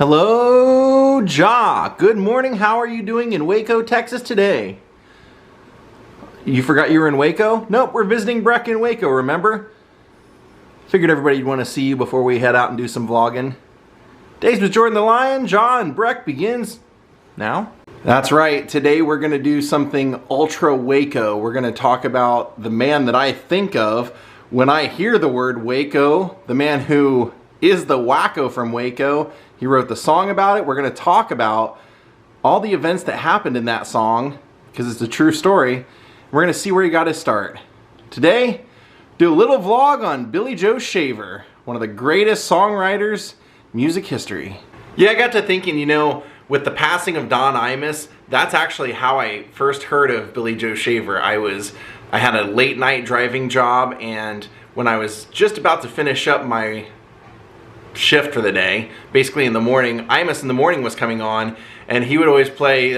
Hello, Ja. Good morning. How are you doing in Waco, Texas today? You forgot you were in Waco? Nope, we're visiting Breck in Waco, remember? Figured everybody'd want to see you before we head out and do some vlogging. Daze with Jordan the Lion, Ja, and Breck begins now. That's right. Today we're going to do something ultra Waco. We're going to talk about the man that I think of when I hear the word Waco, the man who is the Wacko from Waco. He wrote the song about it. We're going to talk about all the events that happened in that song, because it's a true story. We're going to see where he got his start. Today, do a little vlog on Billy Joe SHAVER, one of the greatest songwriters in music history. Yeah, I got to thinking, you know, with the passing of Don Imus, that's actually how I first heard of Billy Joe SHAVER. I had a late night driving job, and when I was just about to finish up my shift for the day, basically in the morning, Imus in the Morning was coming on, and he would always play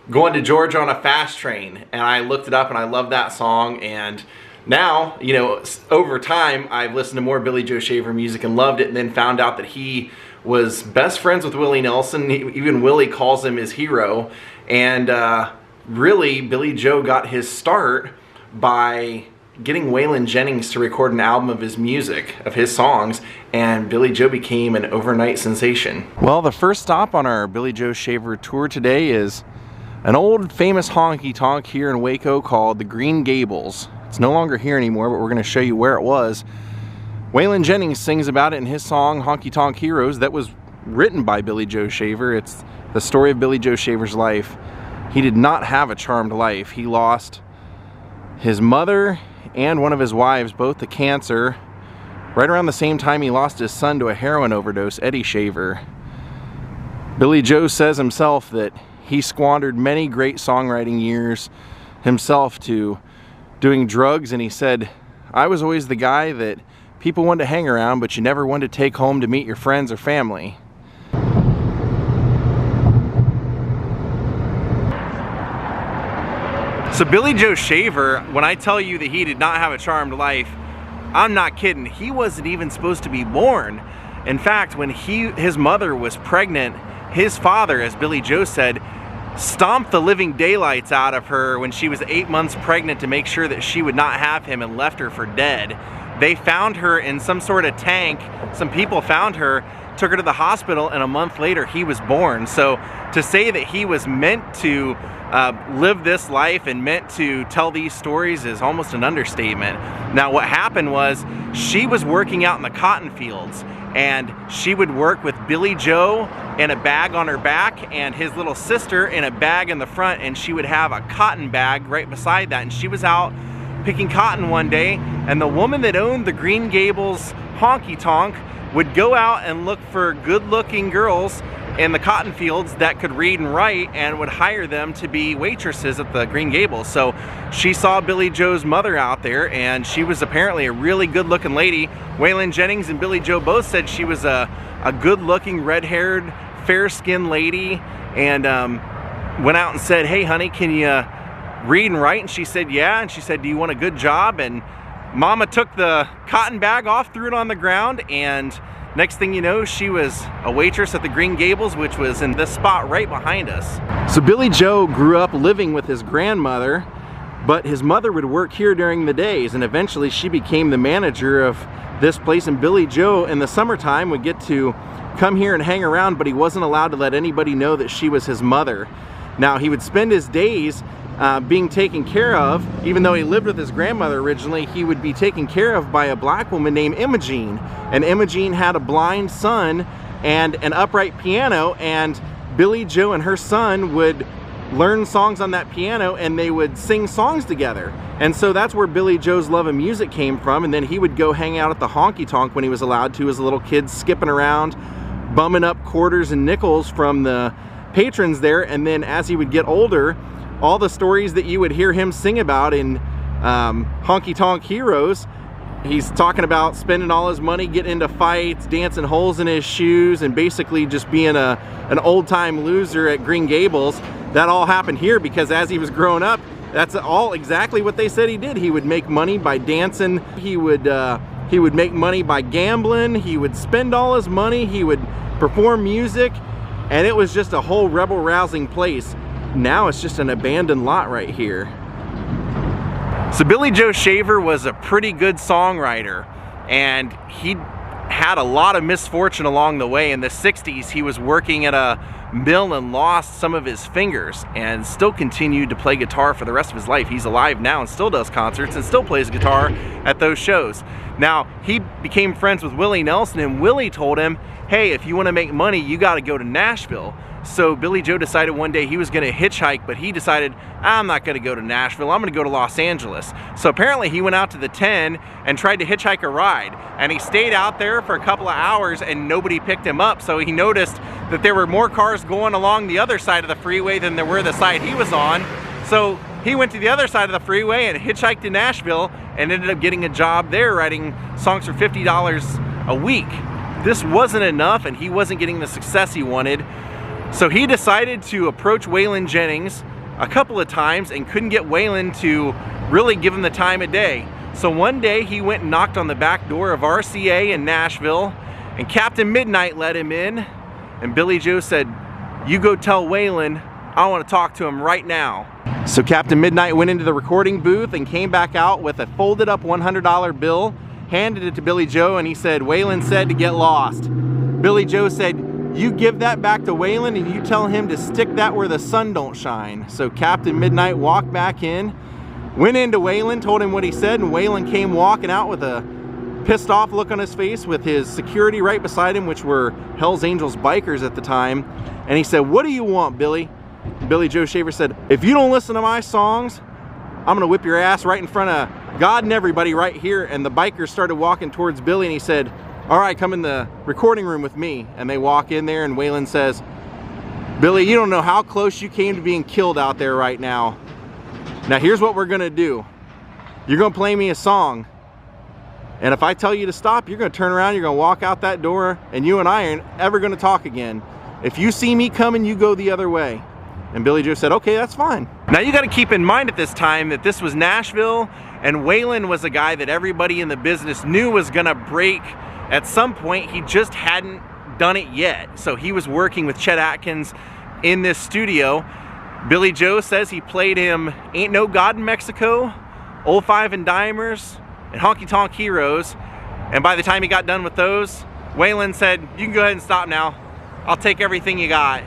Going to Georgia on a Fast Train, and I looked it up and I loved that song. And now, you know, over time I've listened to more Billy Joe SHAVER music and loved it, and then found out that he was best friends with Willie Nelson. Even Willie calls him his hero. And really, Billy Joe got his start by getting Waylon Jennings to record an album of his music, of his songs, and Billy Joe became an overnight sensation. Well, the first stop on our Billy Joe SHAVER tour today is an old famous honky-tonk here in Waco called the Green Gables. It's no longer here anymore, but we're going to show you where it was. Waylon Jennings sings about it in his song Honky Tonk Heroes that was written by Billy Joe SHAVER. It's the story of Billy Joe SHAVER's life. He did not have a charmed life. He lost his mother and one of his wives, both to cancer, right around the same time he lost his son to a heroin overdose, Eddie SHAVER. Billy Joe says himself that he squandered many great songwriting years himself to doing drugs, and he said, "I was always the guy that people wanted to hang around, but you never wanted to take home to meet your friends or family." So Billy Joe SHAVER, when I tell you that he did not have a charmed life, I'm not kidding. He wasn't even supposed to be born. In fact, when his mother was pregnant, his father, as Billy Joe said, stomped the living daylights out of her when she was 8 months pregnant to make sure that she would not have him, and left her for dead. They found her in some sort of tank. Some people found her, took her to the hospital, and a month later he was born. So to say that he was meant to live this life and meant to tell these stories is almost an understatement. Now what happened was, she was working out in the cotton fields, and she would work with Billy Joe in a bag on her back and his little sister in a bag in the front, and she would have a cotton bag right beside that. And she was out picking cotton one day, and the woman that owned the Green Gables honky tonk would go out and look for good-looking girls in the cotton fields that could read and write, and would hire them to be waitresses at the Green Gables. So she saw Billy Joe's mother out there, and she was apparently a really good-looking lady. Waylon Jennings and Billy Joe both said she was a good-looking, red-haired, fair-skinned lady, and went out and said, "Hey honey, can you read and write?" And she said, "Yeah." And she said, "Do you want a good job?" And Mama took the cotton bag off, threw it on the ground, and next thing you know, she was a waitress at the Green Gables, which was in this spot right behind us. So Billy Joe grew up living with his grandmother, but his mother would work here during the days, and eventually she became the manager of this place. And Billy Joe in the summertime would get to come here and hang around, but he wasn't allowed to let anybody know that she was his mother. Now he would spend his days being taken care of. Even though he lived with his grandmother originally, he would be taken care of by a black woman named Imogene. And Imogene had a blind son and an upright piano, and Billy Joe and her son would learn songs on that piano, and they would sing songs together. And so that's where Billy Joe's love of music came from. And then he would go hang out at the honky tonk when he was allowed to as a little kid, skipping around, bumming up quarters and nickels from the patrons there. And then as he would get older, all the stories that you would hear him sing about in Honky Tonk Heroes, he's talking about spending all his money, getting into fights, dancing holes in his shoes, and basically just being an old-time loser at Green Gables. That all happened here because as he was growing up, that's all exactly what they said he did. He would make money by dancing. He would make money by gambling. He would spend all his money. He would perform music, and it was just a whole rebel-rousing place. Now it's just an abandoned lot right here. So Billy Joe Shaver was a pretty good songwriter, and he had a lot of misfortune along the way. In the 60s, he was working at a mill and lost some of his fingers, and still continued to play guitar for the rest of his life. He's alive now and still does concerts and still plays guitar at those shows. Now, he became friends with Willie Nelson, and Willie told him, hey, if you want to make money, you got to go to Nashville. So Billy Joe decided one day he was going to hitchhike, but he decided, I'm not going to go to Nashville, I'm going to go to Los Angeles. So apparently he went out to the 10 and tried to hitchhike a ride, and he stayed out there for a couple of hours and nobody picked him up. So he noticed that there were more cars going along the other side of the freeway than there were the side he was on. So he went to the other side of the freeway and hitchhiked to Nashville and ended up getting a job there writing songs for $50 a week. This wasn't enough, and he wasn't getting the success he wanted. So he decided to approach Waylon Jennings a couple of times and couldn't get Waylon to really give him the time of day. So one day he went and knocked on the back door of RCA in Nashville, and Captain Midnight let him in, and Billy Joe said, you go tell Waylon I want to talk to him right now. So Captain Midnight went into the recording booth and came back out with a folded up $100 bill, handed it to Billy Joe, and he said, Waylon said to get lost. Billy Joe said, you give that back to Waylon and you tell him to stick that where the sun don't shine. So Captain Midnight walked back in, went into Waylon, told him what he said, and Waylon came walking out with a pissed off look on his face with his security right beside him, which were Hell's Angels bikers at the time. And he said, what do you want, Billy? Billy Joe Shaver said, if you don't listen to my songs, I'm gonna whip your ass right in front of God and everybody right here. And the bikers started walking towards Billy, and he said, all right, come in the recording room with me. And they walk in there, and Waylon says, Billy, you don't know how close you came to being killed out there right now. Now here's what we're gonna do. You're gonna play me a song, and if I tell you to stop, you're gonna turn around, you're gonna walk out that door, and you and I aren't ever gonna talk again. If you see me coming, you go the other way. And Billy Joe said, okay, that's fine. Now you gotta keep in mind at this time that this was Nashville, and Waylon was a guy that everybody in the business knew was gonna break at some point. He just hadn't done it yet. So he was working with Chet Atkins in this studio. Billy Joe says he played him Ain't No God in Mexico, Old Five and Dimers, and Honky Tonk Heroes. And by the time he got done with those, Waylon said, you can go ahead and stop now. I'll take everything you got.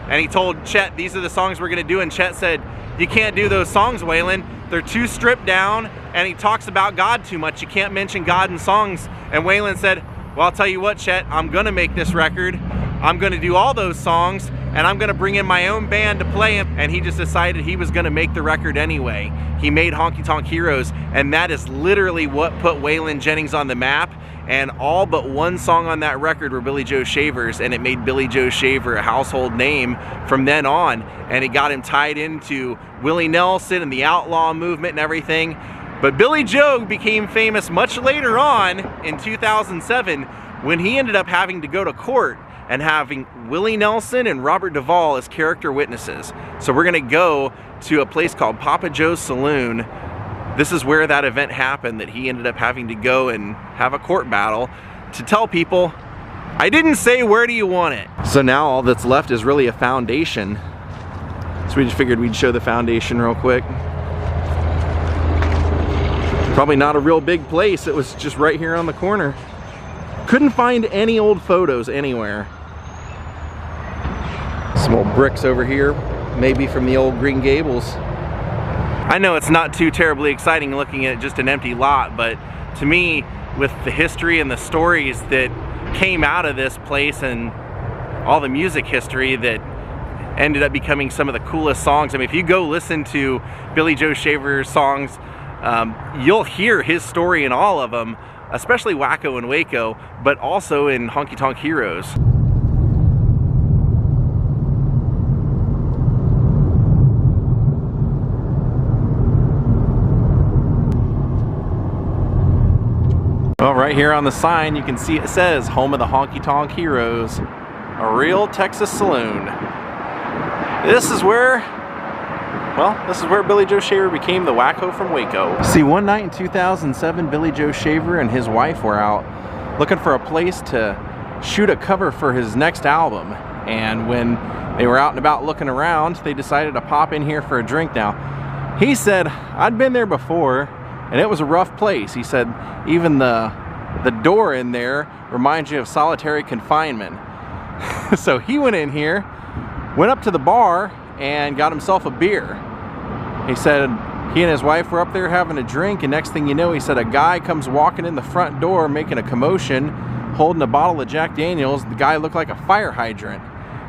And he told Chet, these are the songs we're gonna do. And Chet said, you can't do those songs, Waylon. They're too stripped down, and he talks about God too much. You can't mention God in songs. And Waylon said, well, I'll tell you what, Chet, I'm gonna make this record. I'm gonna do all those songs, and I'm gonna bring in my own band to play him. And he just decided he was gonna make the record anyway. He made Honky Tonk Heroes, and that is literally what put Waylon Jennings on the map. And all but one song on that record were Billy Joe Shaver's, and it made Billy Joe Shaver a household name from then on. And it got him tied into Willie Nelson and the outlaw movement and everything. But Billy Joe became famous much later on in 2007 when he ended up having to go to court and having Willie Nelson and Robert Duvall as character witnesses. So we're gonna go to a place called Papa Joe's Saloon. This is where that event happened, that he ended up having to go and have a court battle to tell people, I didn't say where do you want it. So now all that's left is really a foundation. So we just figured we'd show the foundation real quick. Probably not a real big place, it was just right here on the corner. Couldn't find any old photos anywhere. Some old bricks over here, maybe from the old Green Gables. I know it's not too terribly exciting looking at just an empty lot, but to me, with the history and the stories that came out of this place and all the music history that ended up becoming some of the coolest songs. I mean, if you go listen to Billy Joe Shaver's songs, you'll hear his story in all of them, especially Wacko and Waco, but also in Honky Tonk Heroes. Well, right here on the sign, you can see it says, home of the Honky Tonk Heroes, a real Texas saloon. This is where, well, this is where Billy Joe Shaver became the Wacko from Waco. See, one night in 2007, Billy Joe Shaver and his wife were out looking for a place to shoot a cover for his next album. And when they were out and about looking around, they decided to pop in here for a drink. Now, he said, I'd been there before, and it was a rough place. He said, even the door in there reminds you of solitary confinement. So he went in here, went up to the bar, and got himself a beer. He said he and his wife were up there having a drink, and next thing you know, he said a guy comes walking in the front door making a commotion, holding a bottle of Jack Daniels. The guy looked like a fire hydrant.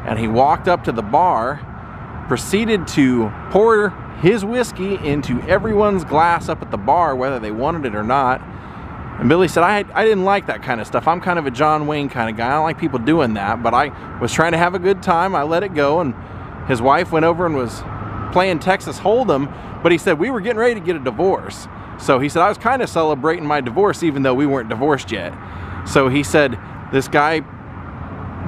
And he walked up to the bar, proceeded to pour his whiskey into everyone's glass up at the bar, whether they wanted it or not. And Billy said, I didn't like that kind of stuff. I'm kind of a John Wayne kind of guy. I don't like people doing that, but I was trying to have a good time. I let it go, and his wife went over and was playing Texas Hold'em, but he said we were getting ready to get a divorce. So he said I was kind of celebrating my divorce even though we weren't divorced yet. So he said this guy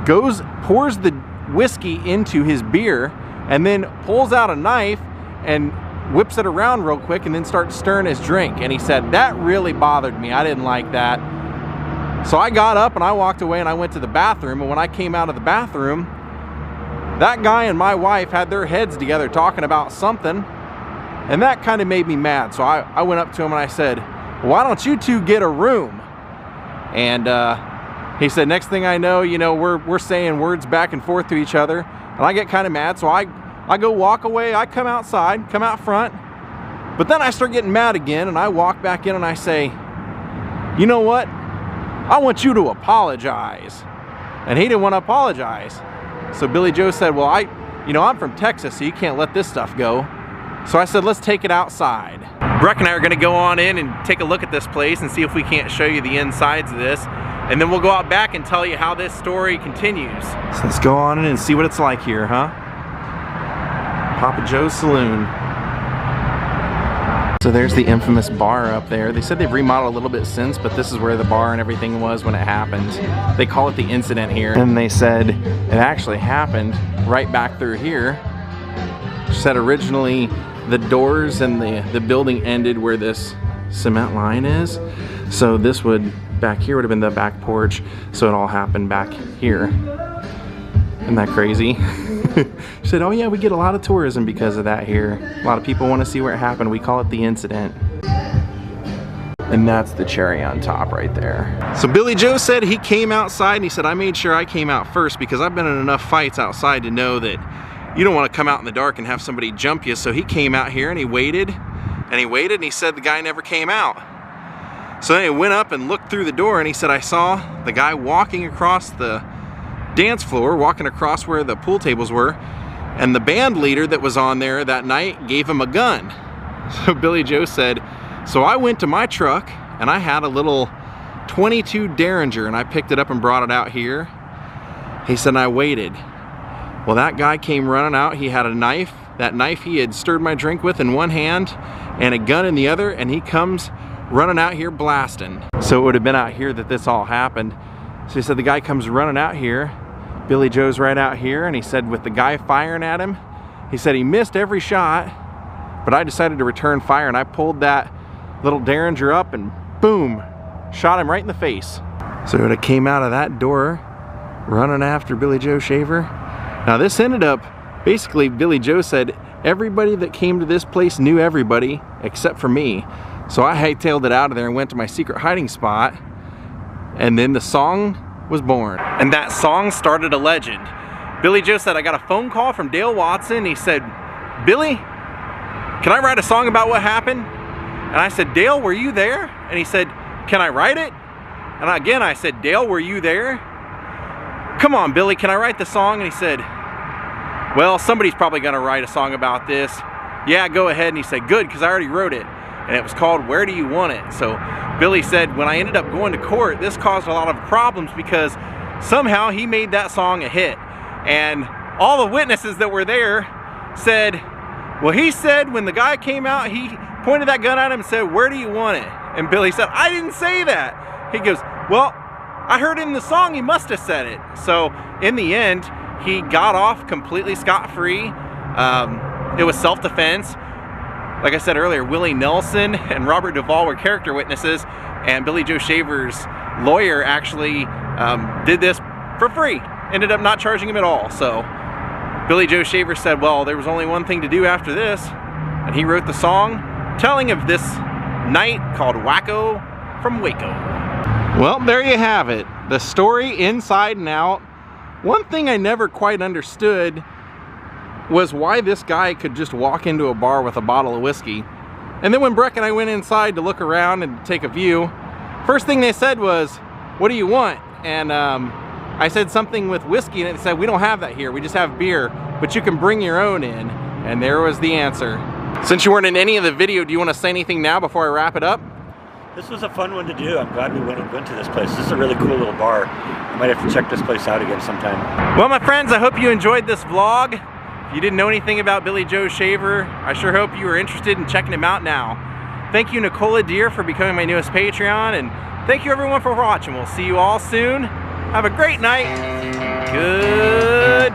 pours the whiskey into his beer and then pulls out a knife and whips it around real quick and then starts stirring his drink. And he said that really bothered me. I didn't like that. So I got up and I walked away and I went to the bathroom, and when I came out of the bathroom, that guy and my wife had their heads together talking about something, and that kind of made me mad. So I went up to him and I said, why don't you two get a room? And he said, next thing I know, you know, we're saying words back and forth to each other, and I get kind of mad. So I go walk away. I come outside, come out front, but then I start getting mad again, and I walk back in and I say, you know what? I want you to apologize. And he didn't want to apologize. So Billy Joe said, well, I'm from Texas, so you can't let this stuff go. So I said, let's take it outside. Breck and I are gonna go on in and take a look at this place and see if we can't show you the insides of this. And then we'll go out back and tell you how this story continues. So let's go on in and see what it's like here, huh? Papa Joe's Saloon. So there's the infamous bar up there. They said they've remodeled a little bit since, but this is where the bar and everything was when it happened. They call it the incident here. And they said it actually happened right back through here. Said originally the doors and the building ended where this cement line is. So this back here would have been the back porch. So it all happened back here. Isn't that crazy? She said, oh yeah, we get a lot of tourism because of that here. A lot of people want to see where it happened. We call it the incident. And that's the cherry on top right there. So Billy Joe said he came outside and he said, I made sure I came out first because I've been in enough fights outside to know that you don't want to come out in the dark and have somebody jump you. So he came out here and he waited and he waited and he said the guy never came out. So then he went up and looked through the door and he said, I saw the guy walking across the dance floor, walking across where the pool tables were, and the band leader that was on there that night gave him a gun. So Billy Joe said, so I went to my truck and I had a little 22 Derringer and I picked it up and brought it out here. He said, and I waited. Well, that guy came running out. He had a knife. That knife he had stirred my drink with in one hand and a gun in the other, and he comes running out here blasting. So it would have been out here that this all happened. So he said the guy comes running out here. Billy Joe's right out here, and he said with the guy firing at him, he said he missed every shot, but I decided to return fire and I pulled that little Derringer up and boom, shot him right in the face. So it came out of that door running after Billy Joe Shaver. Now this ended up, basically Billy Joe said everybody that came to this place knew everybody except for me. So I hightailed it out of there and went to my secret hiding spot, and then the song was born. And that song started a legend. Billy Joe said, I got a phone call from Dale Watson. He said, Billy, can I write a song about what happened? And I said, Dale, were you there? And he said, can I write it? And again, I said, Dale, were you there? Come on, Billy, can I write the song? And he said, well, somebody's probably gonna write a song about this. Yeah, go ahead. And he said, good, because I already wrote it. And it was called Where Do You Want It? So Billy said when I ended up going to court, this caused a lot of problems because somehow he made that song a hit. And all the witnesses that were there said, well, he said when the guy came out, he pointed that gun at him and said, where do you want it? And Billy said, I didn't say that. He goes, well, I heard in the song he must have said it. So in the end, he got off completely scot-free. It was self-defense. Like I said earlier, Willie Nelson and Robert Duvall were character witnesses, and Billy Joe Shaver's lawyer actually did this for free. Ended up not charging him at all. So Billy Joe Shaver said, well, there was only one thing to do after this, and he wrote the song telling of this night called Wacko from Waco. Well, there you have it. The story inside and out. One thing I never quite understood was why this guy could just walk into a bar with a bottle of whiskey. And then when Breck and I went inside to look around and take a view, first thing they said was, what do you want? And I said something with whiskey, and they said, we don't have that here, we just have beer, but you can bring your own in. And there was the answer. Since you weren't in any of the video, do you want to say anything now before I wrap it up? This was a fun one to do. I'm glad we went to this place. This is a really cool little bar. I might have to check this place out again sometime. Well, my friends, I hope you enjoyed this vlog. If you didn't know anything about Billy Joe Shaver, I sure hope you were interested in checking him out now. Thank you, Nicola Deer, for becoming my newest Patreon, and thank you everyone for watching. We'll see you all soon. Have a great night. Goodbye.